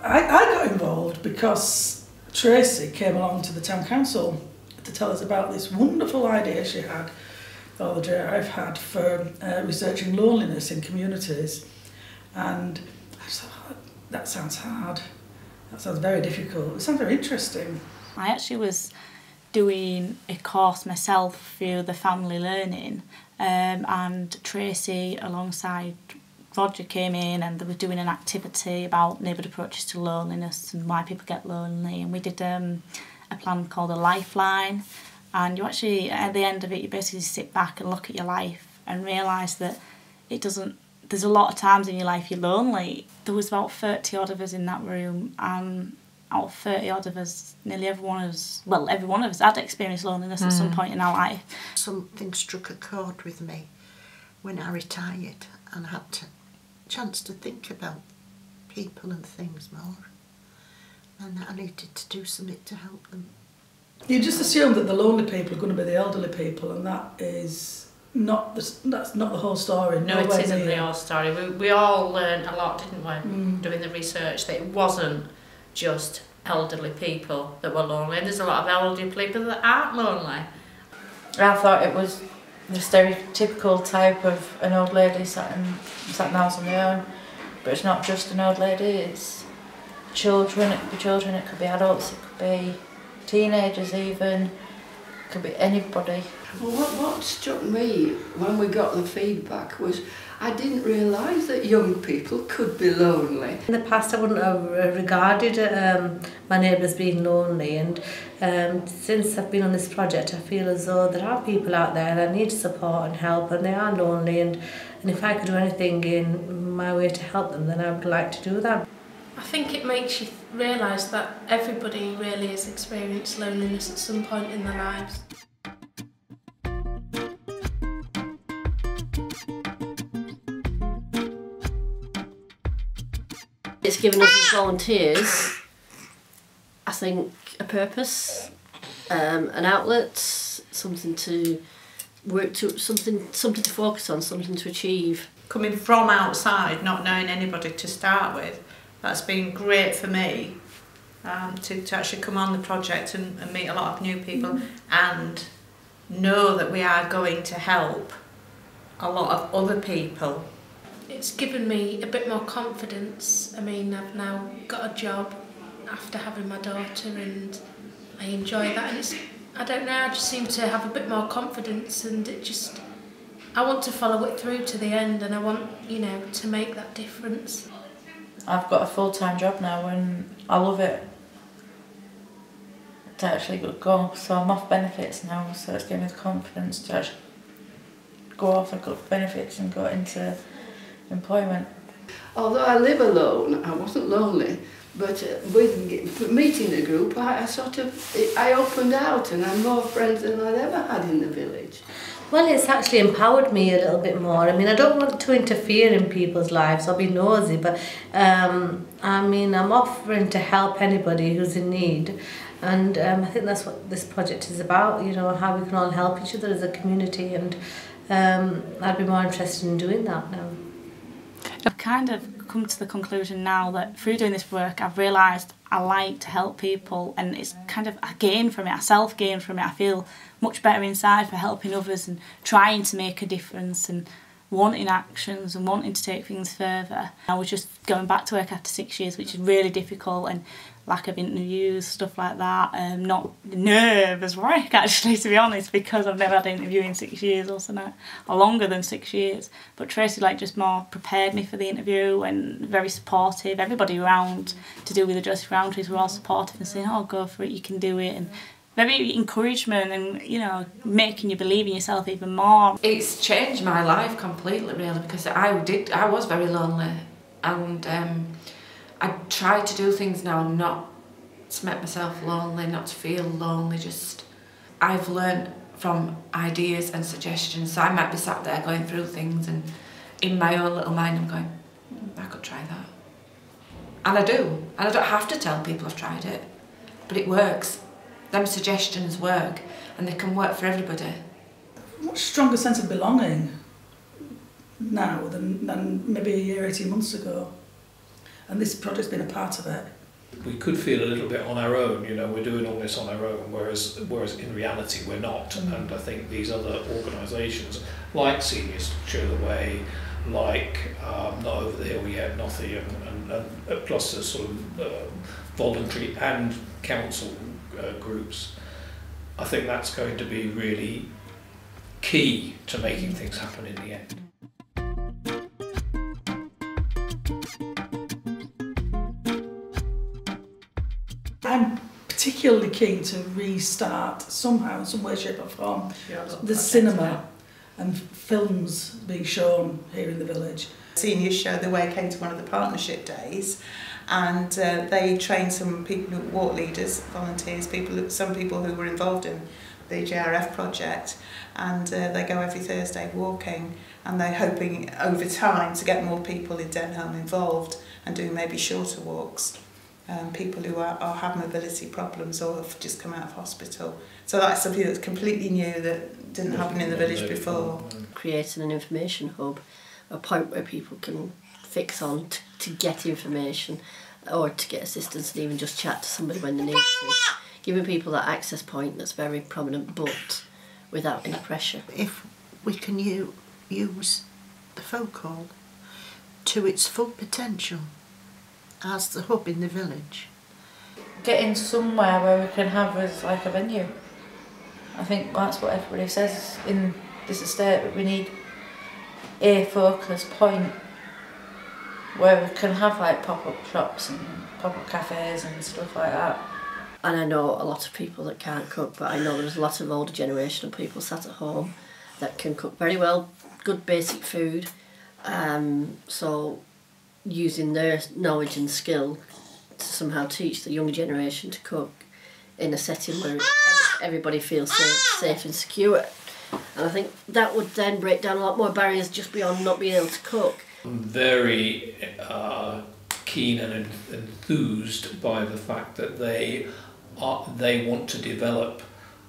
I got involved because Tracy came along to the town council to tell us about this wonderful idea she had, or the JRF had, for researching loneliness in communities. And I just thought, oh, that sounds hard. That sounds very difficult. It sounds very interesting. I actually was doing a course myself through the family learning, and Tracy alongside Roger came in and they were doing an activity about neighbourhood approaches to loneliness and why people get lonely, and we did a plan called a lifeline, and you actually at the end of it you basically sit back and look at your life and realise that there's a lot of times in your life you're lonely. There was about 30 odd of us in that room, and out of 30 odd of us, nearly every one of us had experienced loneliness at some point in our life. Something struck a chord with me when I retired and had a chance to think about people and things more, and that I needed to do something to help them. You just assume that the lonely people are going to be the elderly people, and that's not the whole story. No, it isn't the whole story. We all learned a lot, didn't we, doing the research, that it wasn't just elderly people that were lonely. There's a lot of elderly people that aren't lonely. I thought it was the stereotypical type of an old lady sat in the house on their own, but it's not just an old lady, it's children, it could be adults, it could be teenagers even, it could be anybody. Well, what struck me when we got the feedback was I didn't realise that young people could be lonely. In the past I wouldn't have regarded my neighbours being lonely, and since I've been on this project I feel as though there are people out there that need support and help, and they are lonely, and if I could do anything in my way to help them, then I would like to do that. I think it makes you realise that everybody really has experienced loneliness at some point in their lives. It's given us as volunteers, I think, a purpose, an outlet, something to work to, something to focus on, something to achieve. Coming from outside, not knowing anybody to start with, that's been great for me, to actually come on the project and meet a lot of new people and know that we are going to help a lot of other people. It's given me a bit more confidence. I mean, I've now got a job after having my daughter, and I enjoy that, and I don't know, I just seem to have a bit more confidence, and I want to follow it through to the end, and I want, to make that difference. I've got a full-time job now and I love it. To actually go, so I'm off benefits now, so it's giving me the confidence to actually go off and get benefits and go into employment. Although I live alone, I wasn't lonely, but with meeting the group, I opened out and I'm more friends than I'd ever had in the village. Well, it's actually empowered me a little bit more. I mean, I don't want to interfere in people's lives or be nosy, but I mean, I'm offering to help anybody who's in need. And I think that's what this project is about, how we can all help each other as a community, and I'd be more interested in doing that now. I've kind of come to the conclusion now that through doing this work I've realised I like to help people, and it's kind of a gain from it, a self-gain from it. I feel much better inside for helping others and trying to make a difference and wanting actions and wanting to take things further. I was just going back to work after 6 years, which is really difficult, and lack of interviews, stuff like that. Not nervous wreck actually, to be honest, because I've never had an interview in 6 years or something, or longer than 6 years. But Tracy just more prepared me for the interview, and very supportive. Everybody around to do with the Justice Roundtrees were all supportive and saying, "Oh, go for it, you can do it," and very encouragement, and making you believe in yourself even more. It's changed my life completely, really, because I was very lonely, and I try to do things now not to make myself lonely, not to feel lonely. I've learned from ideas and suggestions, so I might be sat there going through things, and in my own little mind I'm going, I could try that. And I do, and I don't have to tell people I've tried it, but it works. Them suggestions work, and they can work for everybody. A much stronger sense of belonging now than maybe a year, 18 months ago. and this project's been a part of it. We could feel a little bit on our own, you know, we're doing all this on our own, whereas in reality we're not. And I think these other organisations, like Seniors Show the Way, like Not Over the Hill Yet, Nothy, and plus the sort of voluntary and council groups, I think that's going to be really key to making things happen in the end. I'm particularly keen to restart somehow, in some way, shape or form, the cinema and films being shown here in the village. Seniors Show the Way came to one of the partnership days, and they trained some people, walk leaders, volunteers, some people who were involved in the JRF project, and they go every Thursday walking, and they're hoping over time to get more people in Denholm involved and doing maybe shorter walks. People who have mobility problems or have just come out of hospital. So that's something that's completely new that didn't happen in the village before. Creating an information hub, a point where people can fix on to get information or to get assistance and even just chat to somebody when they need to. Giving people that access point that's very prominent but without any pressure. If we can use the folk hall to its full potential as the hub in the village. Getting somewhere where we can have as like a venue. I think that's what everybody says in this estate, but we need a focus point where we can have like pop-up shops and pop-up cafes and stuff like that. And I know a lot of people that can't cook, but I know there's a lot of older generation of people sat at home that can cook very well, good basic food. So using their knowledge and skill to somehow teach the younger generation to cook in a setting where everybody feels safe and secure. And I think that would then break down a lot more barriers just beyond not being able to cook. I'm very keen and enthused by the fact that they want to develop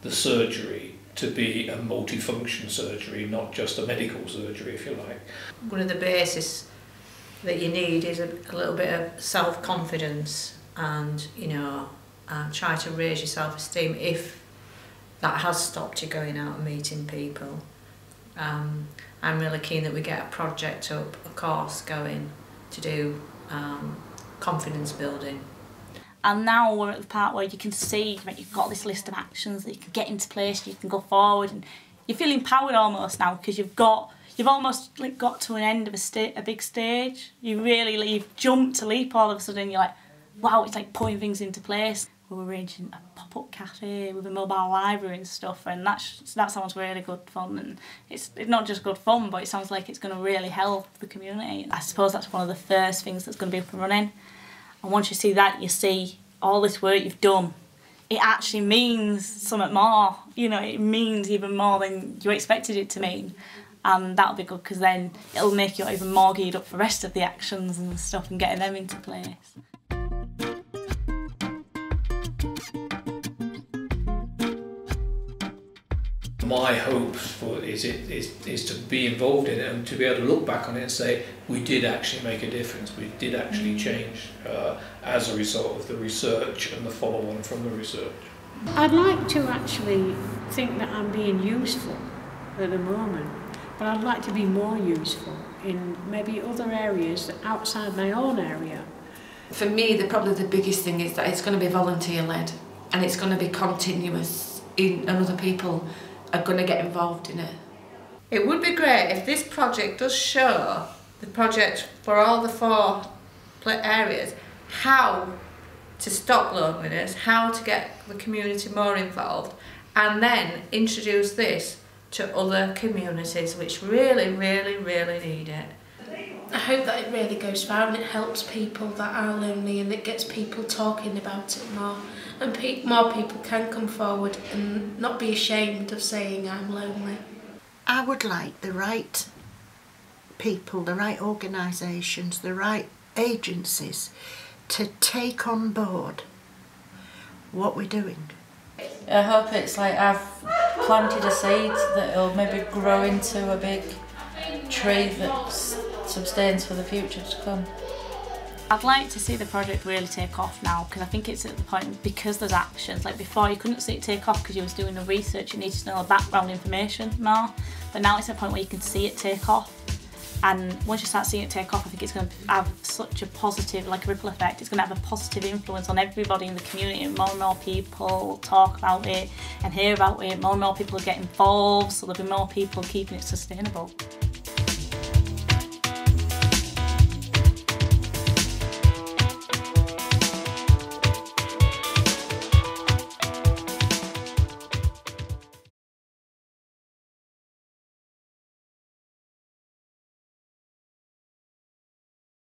the surgery to be a multifunction surgery, not just a medical surgery, if you like. One of the bases that you need is a little bit of self-confidence and, you know, try to raise your self-esteem if that has stopped you going out and meeting people. I'm really keen that we get a project up, a course going to do confidence building. And now we're at the part where you can see that you've got this list of actions that you can get into place, you can go forward, and you feel empowered almost now because you've almost like got to an end of a big stage. You've jumped to leap all of a sudden. You're like, wow, it's like putting things into place. We're arranging a pop-up cafe with a mobile library and stuff, and that sounds really good fun. And it's not just good fun, but it sounds like it's going to really help the community. I suppose that's one of the first things that's going to be up and running. And once you see that, you see all this work you've done. It actually means something more. You know, it means even more than you expected it to mean. And that'll be good because then it'll make you even more geared up for the rest of the actions and stuff and getting them into place. My hope is to be involved in it and to be able to look back on it and say we did actually make a difference, we did actually change as a result of the research and the follow-on from the research. I'd like to actually think that I'm being useful at the moment, but I'd like to be more useful in maybe other areas outside my own area. For me, probably the biggest thing is that it's going to be volunteer-led and it's going to be continuous and other people are going to get involved in it. It would be great if this project does show the project for all the 4 areas how to stop loneliness, how to get the community more involved, and then introduce this to other communities which really, really, really need it. I hope that it really goes far and it helps people that are lonely and it gets people talking about it more, and more people can come forward and not be ashamed of saying I'm lonely. I would like the right people, the right organisations, the right agencies to take on board what we're doing. I hope it's like I've planted a seed that will maybe grow into a big tree that sustains for the future to come. I'd like to see the project really take off now, because I think it's at the point, because there's actions. Like before, you couldn't see it take off because you was doing the research, you needed to know the background information more. But now it's at a point where you can see it take off. And once you start seeing it take off, I think it's going to have such a positive, like a ripple effect. It's going to have a positive influence on everybody in the community, and more people talk about it and hear about it. More people get involved, so there'll be more people keeping it sustainable.